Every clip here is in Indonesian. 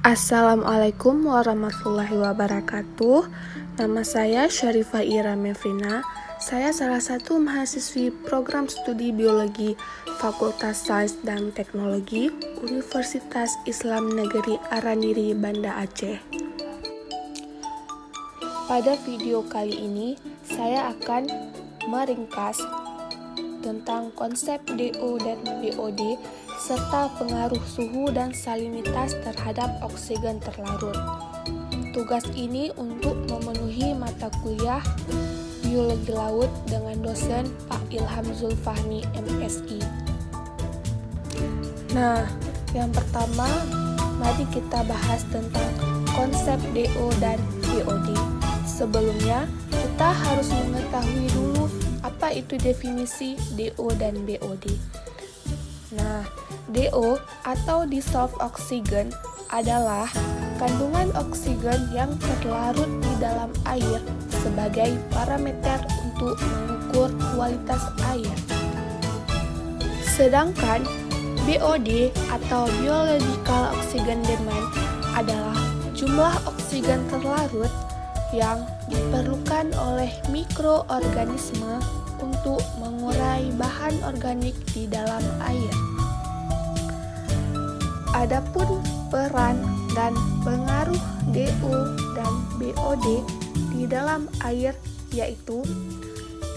Assalamualaikum warahmatullahi wabarakatuh. Nama saya Syarifah Ira Mefrina. Saya salah satu mahasiswi program studi biologi Fakultas Sains dan Teknologi Universitas Islam Negeri Araniri, Banda Aceh. Pada video kali ini, saya akan meringkas tentang konsep DO dan BOD serta pengaruh suhu dan salinitas terhadap oksigen terlarut. Tugas ini untuk memenuhi mata kuliah Biologi Laut dengan dosen Pak Ilham Zulfahmi, MSI. Nah, yang pertama, mari kita bahas tentang konsep DO dan BOD. Sebelumnya, kita harus mengetahui dulu apa itu definisi DO dan BOD. Nah, DO atau dissolved oxygen adalah kandungan oksigen yang terlarut di dalam air sebagai parameter untuk mengukur kualitas air. Sedangkan BOD atau biological oxygen demand adalah jumlah oksigen terlarut yang diperlukan oleh mikroorganisme untuk mengurai bahan organik di dalam air. Adapun peran dan pengaruh DO dan BOD di dalam air yaitu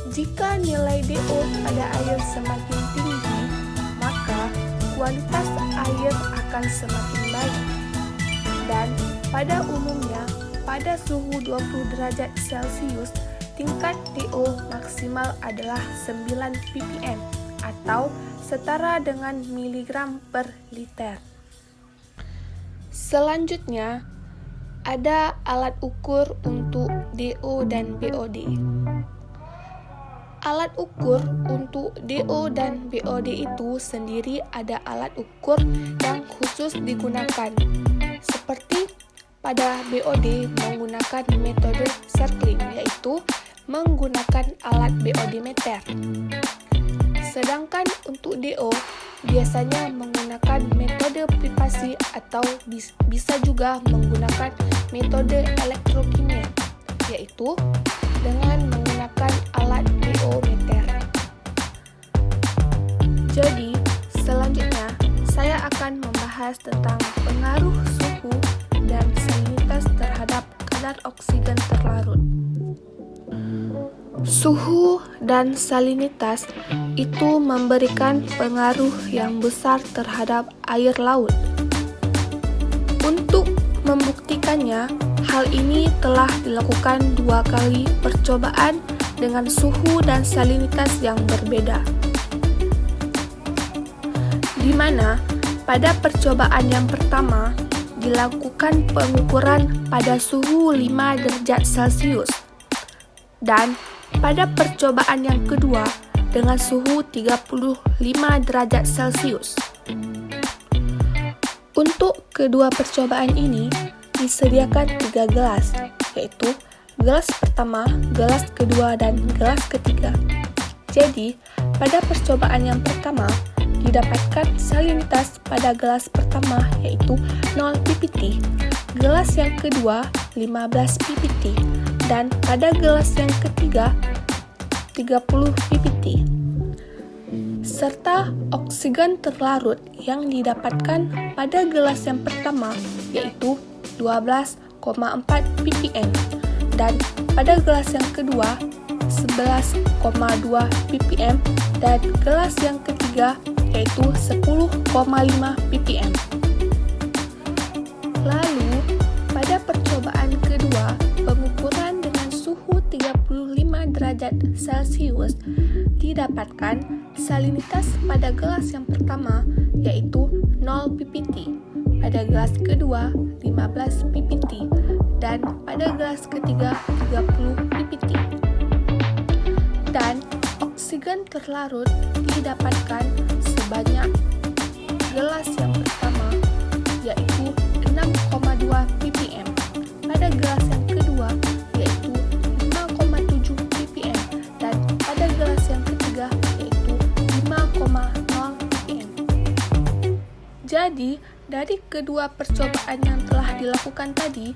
jika nilai DO pada air semakin tinggi, maka kualitas air akan semakin baik. Dan pada umumnya, pada suhu 20 derajat Celcius, tingkat DO maksimal adalah 9 ppm atau setara dengan miligram per liter. Selanjutnya, ada alat ukur untuk DO dan BOD. Alat ukur untuk DO dan BOD itu sendiri ada alat ukur yang khusus digunakan. Seperti pada BOD menggunakan metode circling, yaitu menggunakan alat BOD meter. Sedangkan untuk DO biasanya menggunakan metode privasi atau bisa juga menggunakan metode elektrokimia, yaitu dengan menggunakan alat DO meter. Jadi, selanjutnya saya akan membahas tentang pengaruh suhu dan salinitas terhadap kadar oksigen terlarut. Suhu dan salinitas itu memberikan pengaruh yang besar terhadap air laut. Untuk membuktikannya, hal ini telah dilakukan 2 kali percobaan dengan suhu dan salinitas yang berbeda. Di mana pada percobaan yang pertama dilakukan pengukuran pada suhu 5 derajat Celcius dan pada percobaan yang kedua dengan suhu 35 derajat Celcius. Untuk kedua percobaan ini disediakan 3 gelas, yaitu gelas pertama, gelas kedua, dan gelas ketiga. Jadi, pada percobaan yang pertama didapatkan salinitas pada gelas pertama yaitu 0 ppt, gelas yang kedua 15 ppt, dan pada gelas yang ketiga 30 ppt. Serta oksigen terlarut yang didapatkan ppm gelas yang pertama yaitu 12,4 ppm dan pada gelas yang kedua 11,2 ppm dan gelas yang ketiga yaitu 10,5 ppm. Lalu pada percobaan kedua pengukuran dengan suhu 35 derajat Celcius didapatkan salinitas pada gelas yang pertama yaitu 0 ppt, pada gelas kedua 15 ppt, dan pada gelas ketiga 30 ppt. Dan oksigen terlarut didapatkan sebanyak gelas yang pertama yaitu 6,2 ppm, pada gelas yang kedua yaitu 5,7 ppm, dan pada gelas yang ketiga yaitu 5,0 ppm. Jadi, Dari kedua percobaan yang telah dilakukan tadi,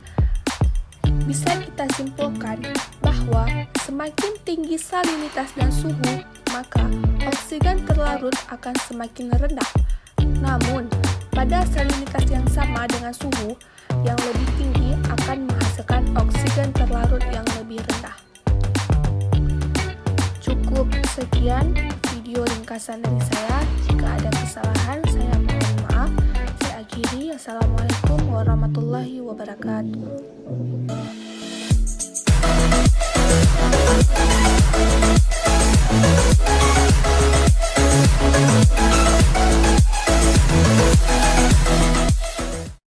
bisa kita simpulkan bahwa semakin tinggi salinitas dan suhu, maka oksigen terlarut akan semakin rendah. Namun, pada salinitas yang sama dengan suhu yang lebih tinggi akan menghasilkan oksigen terlarut yang lebih rendah. Cukup sekian video ringkasan dari saya. Jika ada kesalahan, saya mohon maaf. Saya akhiri. Assalamualaikum warahmatullahi wabarakatuh.